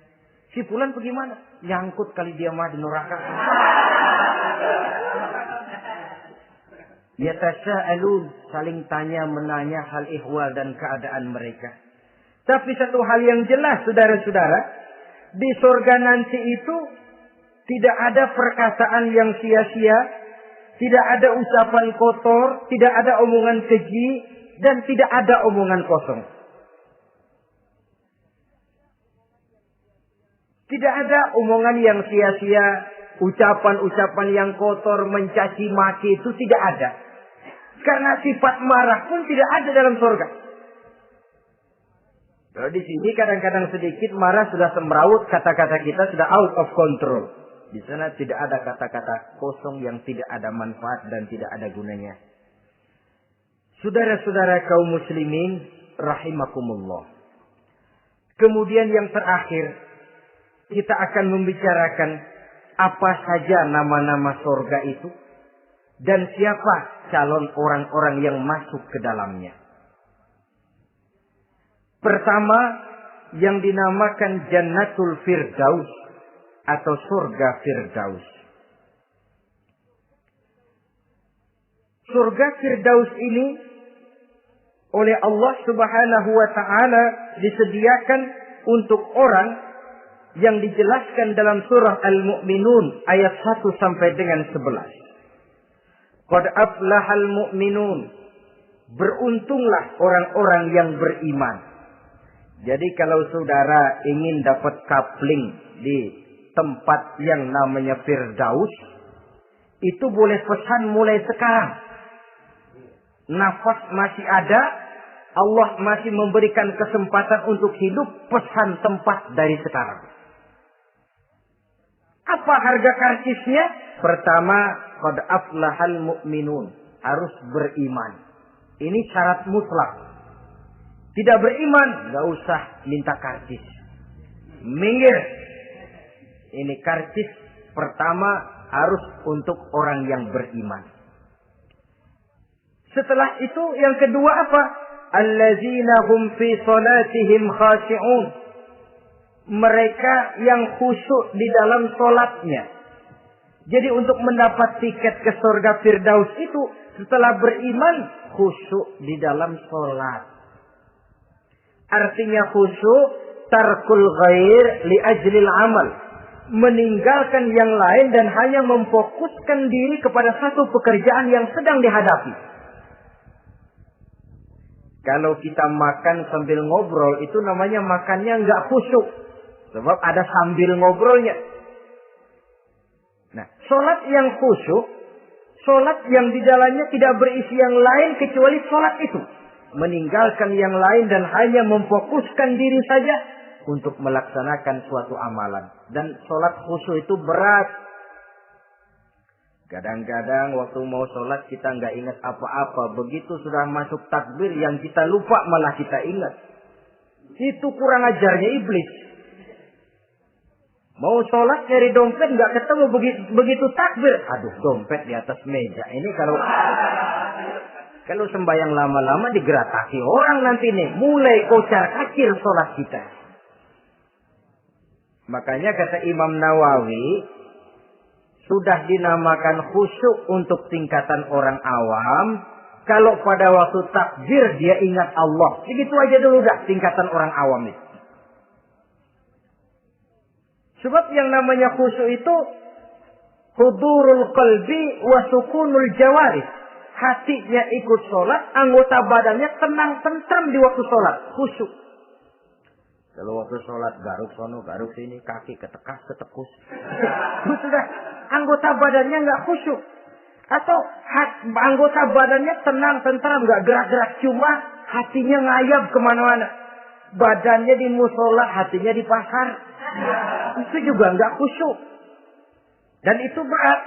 Si fulan bagaimana? Nyangkut kali dia mah di neraka. Yatasaalun, saling tanya menanya hal ihwal dan keadaan mereka. Tapi satu hal yang jelas, saudara-saudara, di surga nanti itu tidak ada perkataan yang sia-sia, tidak ada ucapan kotor, tidak ada omongan keji, dan tidak ada omongan kosong. Tidak ada omongan yang sia-sia, ucapan-ucapan yang kotor, mencaci maki, itu tidak ada. Karena sifat marah pun tidak ada dalam surga. Kalau di sini kadang-kadang sedikit marah sudah semrawut, kata-kata kita sudah out of control. Di sana tidak ada kata-kata kosong yang tidak ada manfaat dan tidak ada gunanya. Saudara-saudara kaum muslimin rahimakumullah. Kemudian yang terakhir, kita akan membicarakan apa saja nama-nama surga itu dan siapa calon orang-orang yang masuk ke dalamnya. Pertama, yang dinamakan Jannatul Firdaus atau surga Firdaus. Surga Firdaus ini oleh Allah Subhanahu wa taala disediakan untuk orang yang dijelaskan dalam surah Al-Mu'minun ayat 1 sampai dengan 11. Qad aflahal mu'minun. Beruntunglah orang-orang yang beriman. Jadi kalau saudara ingin dapat kapling di tempat yang namanya Firdaus, itu boleh pesan mulai sekarang. Nafas masih ada, Allah masih memberikan kesempatan untuk hidup, pesan tempat dari sekarang. Apa harga karcisnya? Pertama, qad aflahal mu'minun, harus beriman. Ini syarat mutlak. Tidak beriman, nggak usah minta karcis. Minggir. Ini karcis pertama harus untuk orang yang beriman. Setelah itu yang kedua apa? Allazina hum fi salatihim khashi'un. Mereka yang khusyuk di dalam salatnya. Jadi untuk mendapat tiket ke surga Firdaus itu setelah beriman khusyuk di dalam salat. Artinya khusyuk tarkul ghair li ajlil amal. meninggalkan yang lain dan hanya memfokuskan diri kepada satu pekerjaan yang sedang dihadapi. Kalau kita makan sambil ngobrol, itu namanya makannya nggak khusyuk. Sebab ada sambil ngobrolnya. Nah, sholat yang khusyuk, sholat yang di dalamnya tidak berisi yang lain kecuali sholat itu. Meninggalkan yang lain dan hanya memfokuskan diri saja untuk melaksanakan suatu amalan. Dan sholat khusyuk itu berat. Kadang-kadang waktu mau sholat kita nggak ingat apa-apa. Begitu sudah masuk takbir yang kita lupa malah kita ingat. Itu kurang ajarnya iblis. Mau sholat nyari dompet nggak ketemu, begitu takbir. Aduh, dompet di atas meja. Ini kalau sembahyang lama-lama digerataki orang nanti nih. Mulai kocar-kacir sholat kita. Makanya kata Imam Nawawi, sudah dinamakan khusyuk untuk tingkatan orang awam. Kalau pada waktu takbir dia ingat Allah. Begitu aja dulu dah tingkatan orang awam itu. Sebab yang namanya khusyuk itu hudurul qalbi wa sukunul jawarih. Hatinya ikut sholat, anggota badannya tenang tentram di waktu sholat. Khusyuk. Kalau waktu sholat garuk sono, garuk sini, kaki ketekas, ketekus. Sudah anggota badannya nggak khusyuk. Atau anggota badannya tenang tentram, nggak gerak-gerak, cuma hatinya ngayap kemana-mana. Badannya di musola, hatinya di pasar. Itu juga nggak khusyuk. Dan itu berat.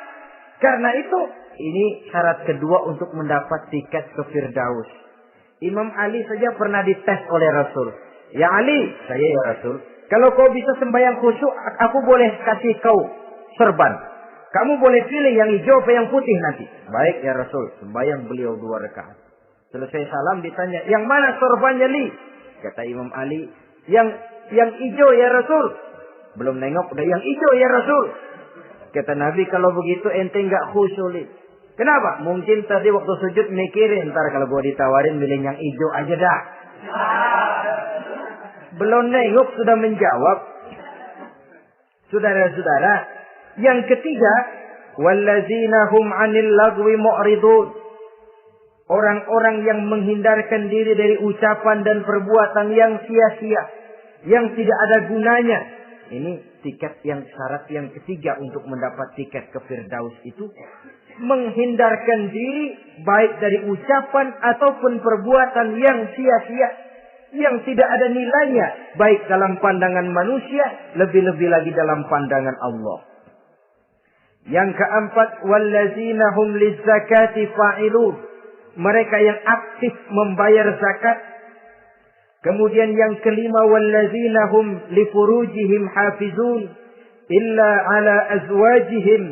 Karena itu, ini syarat kedua untuk mendapat tiket ke Firdaus. Imam Ali saja pernah dites oleh Rasul. Ya Ali, saya ya Rasul, kalau kau bisa sembahyang khusyuk, aku boleh kasih kau serban. Kamu boleh pilih yang hijau apa yang putih nanti. Baik ya Rasul, sembahyang beliau 2 rakaat. Selesai salam ditanya, yang mana sorbannya Li? Kata Imam Ali, yang hijau ya Rasul. Belum nengok, udah yang hijau ya Rasul. Kata Nabi, kalau begitu ente nggak khusyuk Li. Kenapa? Mungkin tadi waktu sujud mikirin, ntar kalau gua ditawarin milih yang hijau aja dah. Belum nengok sudah menjawab. Saudara-saudara, yang ketiga, wallazina hum 'anil lagwi mu'ridun. Orang-orang yang menghindarkan diri dari ucapan dan perbuatan yang sia-sia, yang tidak ada gunanya. Ini tiket yang syarat yang ketiga untuk mendapat tiket ke Firdaus itu menghindarkan diri baik dari ucapan ataupun perbuatan yang sia-sia, yang tidak ada nilainya baik dalam pandangan manusia, lebih-lebih lagi dalam pandangan Allah. Yang keempat, wallazina hum lizzakati fa'ilun. Mereka yang aktif membayar zakat. Kemudian yang kelima, wallazina hum lifurujihim hafizun illa ala azwajihim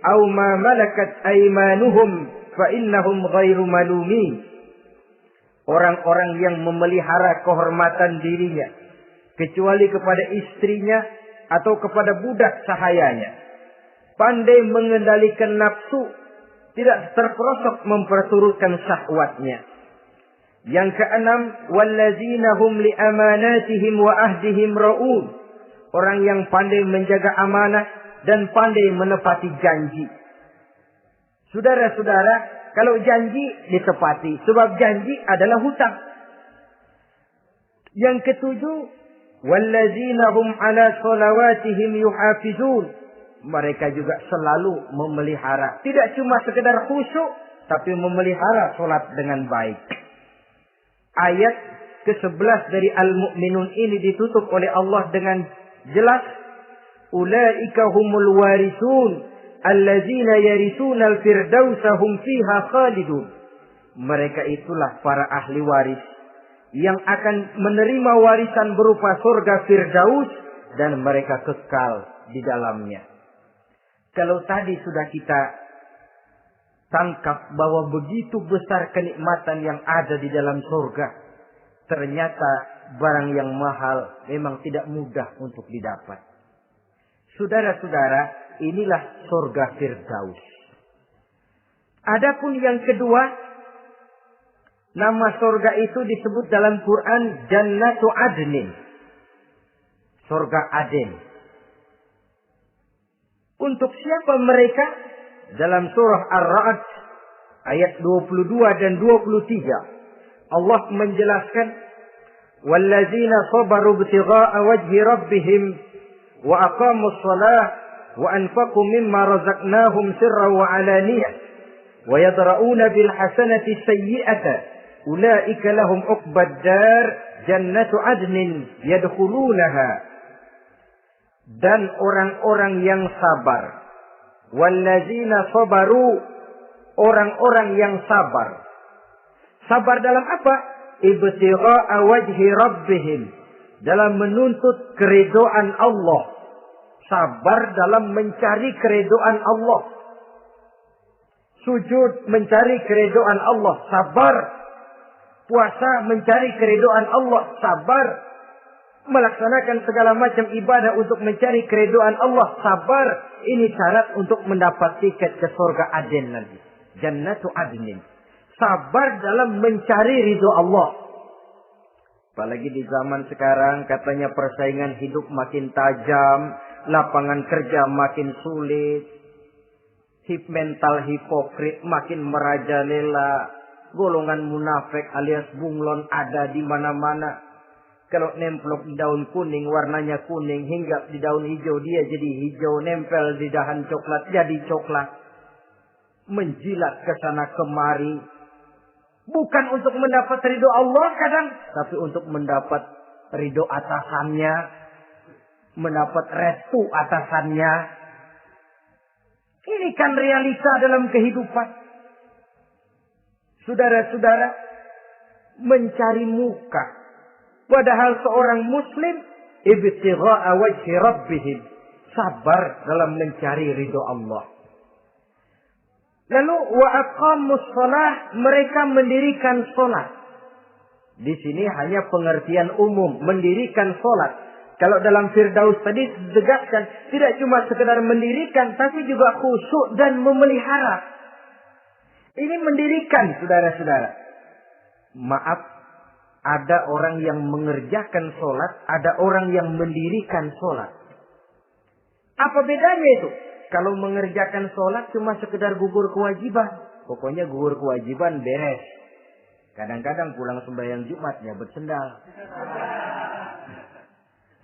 aw ma malakat aymanuhum fa innahum ghairu malumin. Orang-orang yang memelihara kehormatan dirinya kecuali kepada istrinya atau kepada budak sahayanya. Pandai mengendalikan nafsu, tidak terperosok memperturutkan syahwatnya. Yang keenam, wallazina hum li amanatihim wa ahdihim ra'un. Orang yang pandai menjaga amanah dan pandai menepati janji. Saudara-saudara, kalau janji ditepati, sebab janji adalah hutang. Yang ketujuh, wallazina hum ala sholawatihim yuhafizun. Mereka juga selalu memelihara. Tidak cuma sekedar khusyuk, tapi memelihara sholat dengan baik. Ayat ke-11 dari Al-Mu'minun ini ditutup oleh Allah dengan jelas. Ulaika humul warisun allazina yarisuna al-firdausa hum fiha khalidun. Mereka itulah para ahli waris yang akan menerima warisan berupa surga Firdaus dan mereka kekal di dalamnya. Kalau tadi sudah kita tangkap bahwa begitu besar kenikmatan yang ada di dalam surga, ternyata barang yang mahal memang tidak mudah untuk didapat. Saudara-saudara, inilah surga Firdaus. Adapun yang kedua, nama surga itu disebut dalam Quran Jannatu Adnin. Surga Aden. Untuk siapa mereka? Dalam surah Ar-Ra'd ayat 22 dan 23 Allah menjelaskan, wallazina sabaru ibtigha'a wajhi rabbihim wa aqamus shalah wa anfaqu mimma razaqnahum sirran wa 'alaniyah wa yadra'una bil hasanati sayyi'ata ulaika lahum 'uqbad dar jannatu 'adnin yadkhulunaha. Dan orang-orang yang sabar, wallazina sabaru, orang-orang yang sabar. Sabar dalam apa? Ibtigha'a wajhi rabbihim, dalam menuntut keridhaan Allah. Sabar dalam mencari keridhaan Allah. Sujud mencari keridhaan Allah, sabar. Puasa mencari keridhaan Allah, sabar. Melaksanakan segala macam ibadah untuk mencari keridhaan Allah, sabar. Ini syarat untuk mendapat tiket ke surga Aden nanti. Jannatu Adnin. Sabar dalam mencari ridho Allah. Apalagi di zaman sekarang katanya persaingan hidup makin tajam, lapangan kerja makin sulit, mental hipokrit makin merajalela, golongan munafik alias bunglon ada di mana-mana. Kalau nemplok di daun kuning, warnanya kuning. Hingga di daun hijau, dia jadi hijau. Nempel di dahan coklat, jadi coklat. Menjilat ke sana kemari. Bukan untuk mendapat ridho Allah kadang. Tapi untuk mendapat ridho atasannya. Mendapat restu atasannya. Ini kan realita dalam kehidupan. Saudara-saudara, mencari muka. Padahal seorang muslim ibtigha'a wajhi rabbihim, sabar dalam mencari ridho Allah. Lalu wa aqamus shalah, mereka mendirikan salat. Di sini hanya pengertian umum, mendirikan salat. Kalau dalam Firdaus tadi ditegaskan tidak cuma sekedar mendirikan, tapi juga khusyuk dan memelihara. Ini mendirikan, saudara-saudara. Maaf, ada orang yang mengerjakan sholat, ada orang yang mendirikan sholat. Apa bedanya itu? Kalau mengerjakan sholat cuma sekedar gugur kewajiban. Pokoknya gugur kewajiban beres. Kadang-kadang pulang sembahyang Jumat nyabet sendal.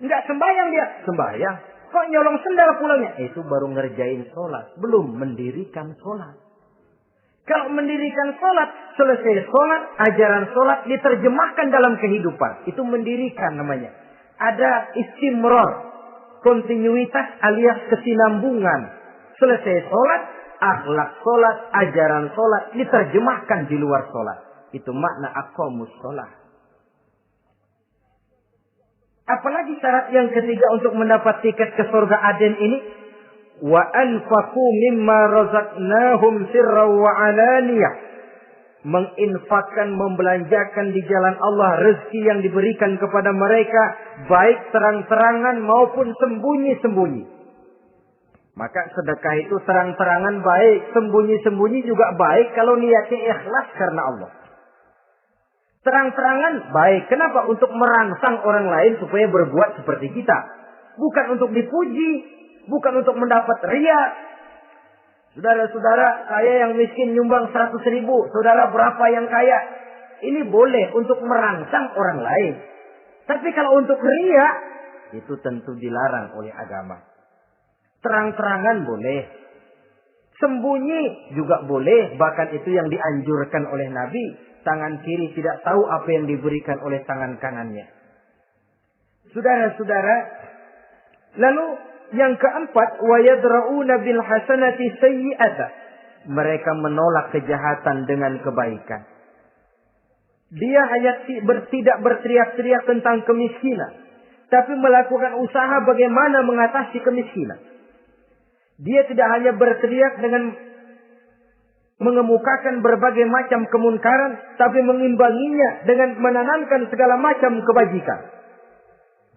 Enggak sembahyang dia. Sembahyang. Kok nyolong sendal pulangnya? Itu baru ngerjain sholat. Belum mendirikan sholat. Kalau mendirikan sholat, selesai sholat, ajaran sholat diterjemahkan dalam kehidupan. Itu mendirikan namanya. Ada istimror, kontinuitas alias kesinambungan. Selesai sholat, akhlak sholat, ajaran sholat diterjemahkan di luar sholat. Itu makna aqamus sholat. Apalagi syarat yang ketiga untuk mendapat tiket ke surga Aden ini? Wa anfaqu mimma razaqnahum sirran wa 'alaniyah. Menginfakkan, membelanjakan di jalan Allah rezeki yang diberikan kepada mereka, baik terang-terangan maupun sembunyi-sembunyi. Maka sedekah itu terang-terangan baik, sembunyi-sembunyi juga baik kalau niatnya ikhlas karena Allah. Terang-terangan baik. Kenapa? Untuk merangsang orang lain supaya berbuat seperti kita. Bukan untuk dipuji. Bukan untuk mendapat ria. Saudara-saudara, saya yang miskin nyumbang 100.000. Saudara berapa yang kaya? Ini boleh untuk merangsang orang lain. Tapi kalau untuk ria, itu tentu dilarang oleh agama. Terang-terangan boleh. Sembunyi juga boleh. Bahkan itu yang dianjurkan oleh Nabi. Tangan kiri tidak tahu apa yang diberikan oleh tangan kanannya. Saudara-saudara, lalu yang keempat, wa yadra'una bil hasanati sayyi'ata. Mereka menolak kejahatan dengan kebaikan. Dia hanya tidak berteriak-teriak tentang kemiskinan, tapi melakukan usaha bagaimana mengatasi kemiskinan. Dia tidak hanya berteriak dengan mengemukakan berbagai macam kemunkaran, tapi mengimbanginya dengan menanamkan segala macam kebajikan.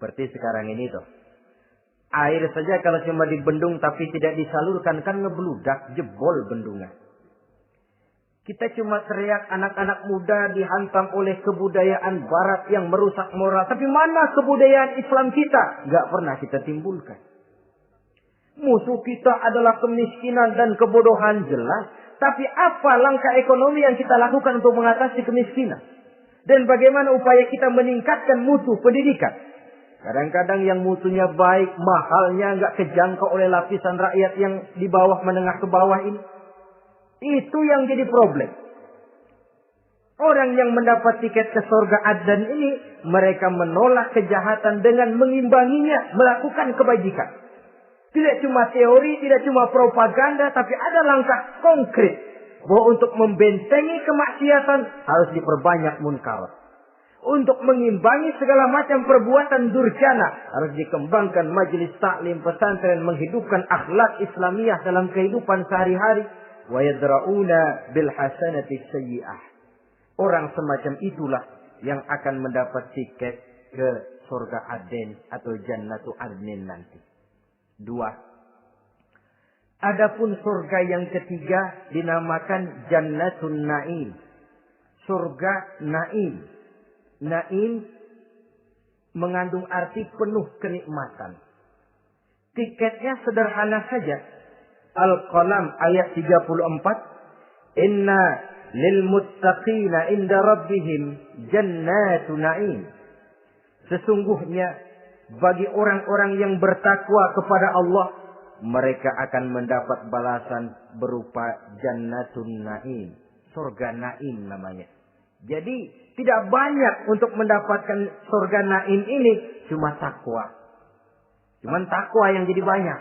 Seperti sekarang ini tuh. Air saja kalau cuma dibendung tapi tidak disalurkan kan ngebludak, jebol bendungan. Kita cuma teriak anak-anak muda dihantam oleh kebudayaan barat yang merusak moral. Tapi mana kebudayaan Islam kita? Gak pernah kita timbulkan. Musuh kita adalah kemiskinan dan kebodohan, jelas. Tapi apa langkah ekonomi yang kita lakukan untuk mengatasi kemiskinan? Dan bagaimana upaya kita meningkatkan mutu pendidikan? Kadang-kadang yang mutunya baik, mahalnya nggak kejangkau oleh lapisan rakyat yang di bawah, menengah ke bawah ini. Itu yang jadi problem. Orang yang mendapat tiket ke surga Adan ini, mereka menolak kejahatan dengan mengimbanginya, melakukan kebajikan. Tidak cuma teori, tidak cuma propaganda, tapi ada langkah konkret. Bahwa untuk membentengi kemaksiatan harus diperbanyak munkar. Untuk mengimbangi segala macam perbuatan durjana harus dikembangkan majelis taklim pesantren, menghidupkan akhlak Islamiyah dalam kehidupan sehari-hari. Wa yadra'una bil hasanati sayyi'ah. Orang semacam itulah yang akan mendapat tiket ke surga Aden atau Jannatu Adnin nanti. 2. Adapun surga yang ketiga dinamakan Jannatun Naim. Surga Naim. Naim mengandung arti penuh kenikmatan. Tiketnya sederhana saja. Al-Qalam ayat 34. Inna lil muttaqina inda rabbihim jannatu na'im. Sesungguhnya bagi orang-orang yang bertakwa kepada Allah, mereka akan mendapat balasan berupa jannatun na'im. Surga Naim namanya. Jadi tidak banyak untuk mendapatkan surga Naim ini, cuma takwa. Cuman takwa yang jadi banyak.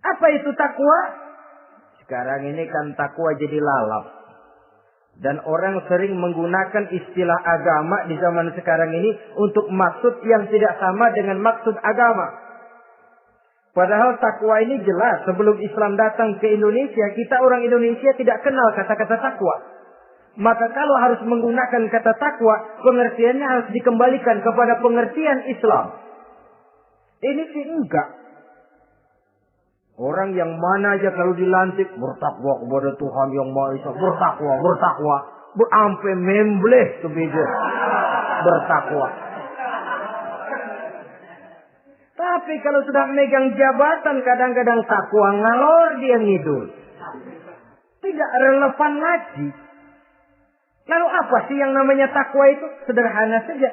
Apa itu takwa? Sekarang ini kan takwa jadi lalap. Dan orang sering menggunakan istilah agama di zaman sekarang ini untuk maksud yang tidak sama dengan maksud agama. Padahal takwa ini jelas. Sebelum Islam datang ke Indonesia, kita orang Indonesia tidak kenal kata-kata takwa. Maka kalau harus menggunakan kata takwa, pengertiannya harus dikembalikan kepada pengertian Islam. Ini sih enggak. Orang yang mana aja kalau dilantik bertakwa kepada Tuhan yang Maha Esa, bertakwa, sampai membleh ke meja bertakwa. Tapi kalau sudah megang jabatan, kadang-kadang takwa ngalor dia ngidul. Tidak relevan lagi. Lalu apa sih yang namanya takwa itu? Sederhana saja.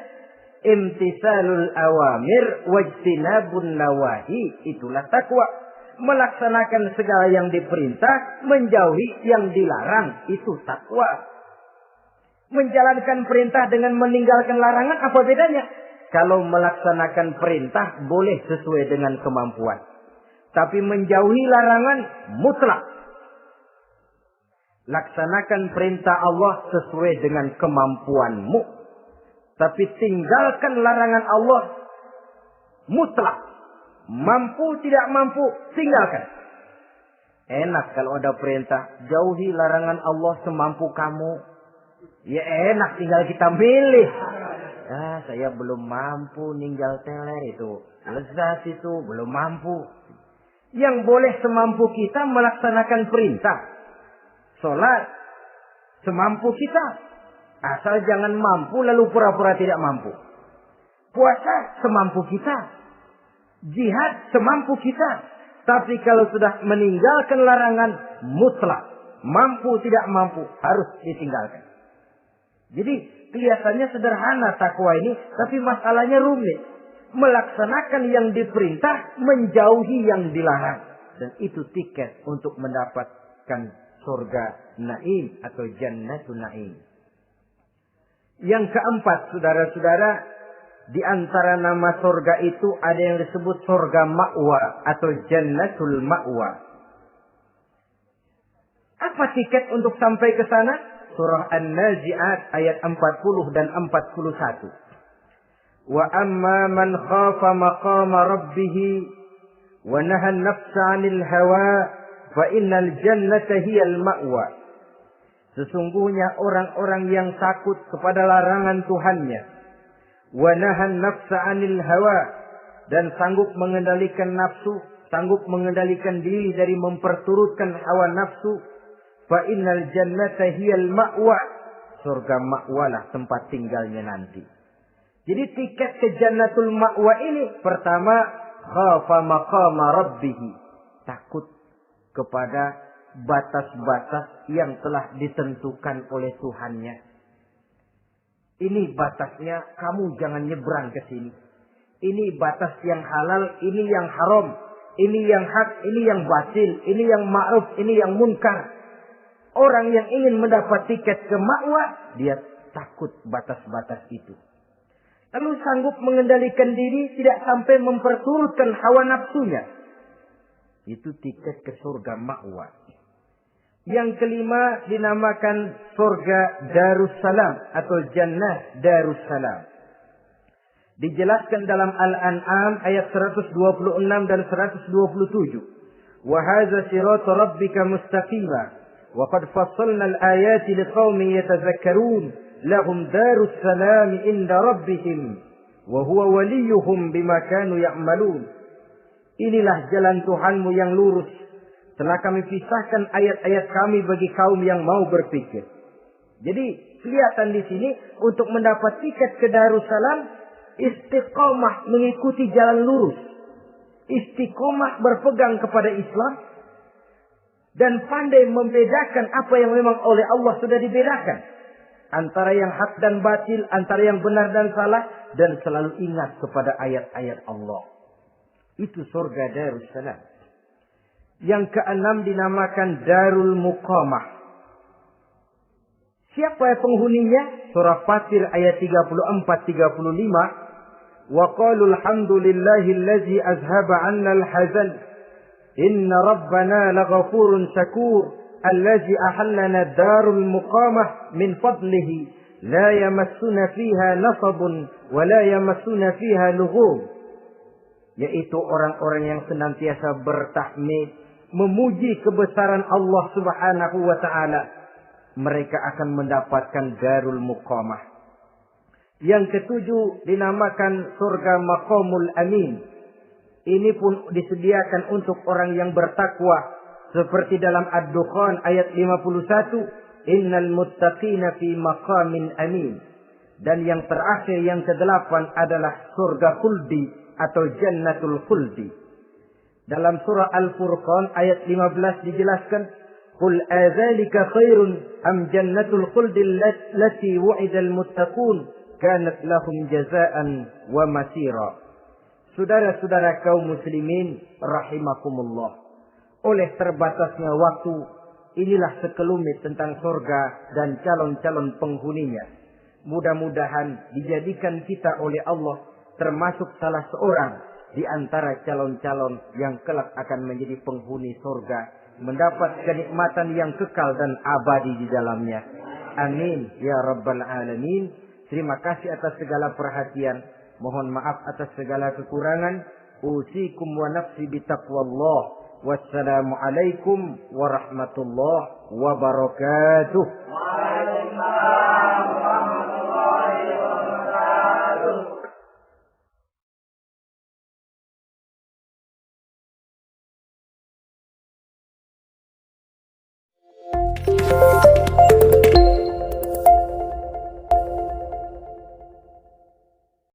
Imtisalul awamir wajtinabun nawahi. Itulah takwa. Melaksanakan segala yang diperintah, menjauhi yang dilarang, itu takwa. Menjalankan perintah dengan meninggalkan larangan, apa bedanya? Kalau melaksanakan perintah boleh sesuai dengan kemampuan. Tapi menjauhi larangan mutlak. Laksanakan perintah Allah sesuai dengan kemampuanmu. Tapi tinggalkan larangan Allah mutlak. Mampu tidak mampu, tinggalkan. Enak kalau ada perintah, jauhi larangan Allah semampu kamu. Ya enak, tinggal kita milih. Saya belum mampu ninggal teler itu. Lezat itu, belum mampu. Yang boleh semampu kita melaksanakan perintah. Sholat semampu kita. Asal jangan mampu lalu pura-pura tidak mampu. Puasa semampu kita. Jihad semampu kita. Tapi kalau sudah meninggalkan larangan mutlak, mampu tidak mampu, harus ditinggalkan. Jadi kelihatannya sederhana takwa ini, tapi masalahnya rumit. Melaksanakan yang diperintah, menjauhi yang dilarang. Dan itu tiket untuk mendapatkan surga Naim atau Jannatun Naim. Yang keempat, saudara-saudara, di antara nama surga itu ada yang disebut surga ma'wa atau Jannatul Ma'wa. Apa tiket untuk sampai ke sana? Surah An-Nazi'at ayat 40 dan 41. Wa amma man khafa maqama rabbih wa nahan nafsa 'anil hawa fa innal jannata hiyal ma'wa. Sesungguhnya orang-orang yang takut kepada larangan Tuhannya, wa nahan nafsa 'anil hawa, dan sanggup mengendalikan nafsu, sanggup mengendalikan diri dari memperturutkan hawa nafsu, fa innal jannata hiyal ma'wa. Surga ma'walah tempat tinggalnya nanti. Jadi tiket ke Jannatul Ma'wa ini, pertama khafa maqama rabbih, takut kepada batas-batas yang telah ditentukan oleh Tuhannya. Ini batasnya, kamu jangan nyebrang ke sini. Ini batas yang halal, ini yang haram, ini yang hak, ini yang batil, ini yang ma'ruf, ini yang munkar. Orang yang ingin mendapat tiket ke ma'wa, dia takut batas-batas itu. Lalu sanggup mengendalikan diri, tidak sampai memperturutkan hawa nafsunya. Itu tiket ke surga ma'wa. Yang kelima dinamakan surga Darussalam atau Jannah Darussalam. Dijelaskan dalam Al-An'am ayat 126 dan 127. Wa hadza siratu rabbika mustaqima wa qad fassalna al-ayati liqaumin yatadhakkarun lahum darussalam inda rabbihim wa huwa waliyuhum bima kanu ya'malun. Inilah jalan Tuhanmu yang lurus. Telah kami pisahkan ayat-ayat kami bagi kaum yang mau berpikir. Jadi kelihatan di sini untuk mendapat tiket ke Darussalam, istiqomah mengikuti jalan lurus. Istiqomah berpegang kepada Islam. Dan pandai membedakan apa yang memang oleh Allah sudah dibedakan. Antara yang hak dan batil, antara yang benar dan salah. Dan selalu ingat kepada ayat-ayat Allah. Itu surga Darussalam. Yang keenam dinamakan Darul Muqamah. Siapa penghuninya? Surah Fatir ayat 34-35. Wa qalu alhamdulillahillazi azhaba 'anna al-hazan. Inna rabbana laghafurun syakur. Allazi ahallana darul muqamah min fadlihi. La yamassuna fiha nasabun wa la yamassuna fiha lughub. Yaitu orang-orang yang senantiasa bertahmid, memuji kebesaran Allah Subhanahu wa ta'ala. Mereka akan mendapatkan Darul Muqamah. Yang ketujuh dinamakan surga Maqamul Amin. Ini pun disediakan untuk orang yang bertakwa. Seperti dalam Ad-Dukhan ayat 51. Innal muttaqina fi maqamin amin. Dan yang terakhir yang ke-8 adalah surga khuldi atau Jannatul Khuldi. Dalam surah Al-Furqan ayat 15 dijelaskan, "Qul adzalika khairun am jannatul khuldi allati wu'idal muttaqun kanat lahum jazaa'an wa masira." Saudara-saudara kaum muslimin rahimakumullah. Oleh terbatasnya waktu, inilah sekelumit tentang surga dan calon-calon penghuninya. Mudah-mudahan dijadikan kita oleh Allah termasuk salah seorang di antara calon-calon yang kelak akan menjadi penghuni surga, mendapat kenikmatan yang kekal dan abadi di dalamnya. Amin ya rabbal alamin. Terima kasih atas segala perhatian. Mohon maaf atas segala kekurangan. Usikum wa nafsi bitaqwallah. Wassalamualaikum warahmatullahi wabarakatuh. Waalaikumsalam.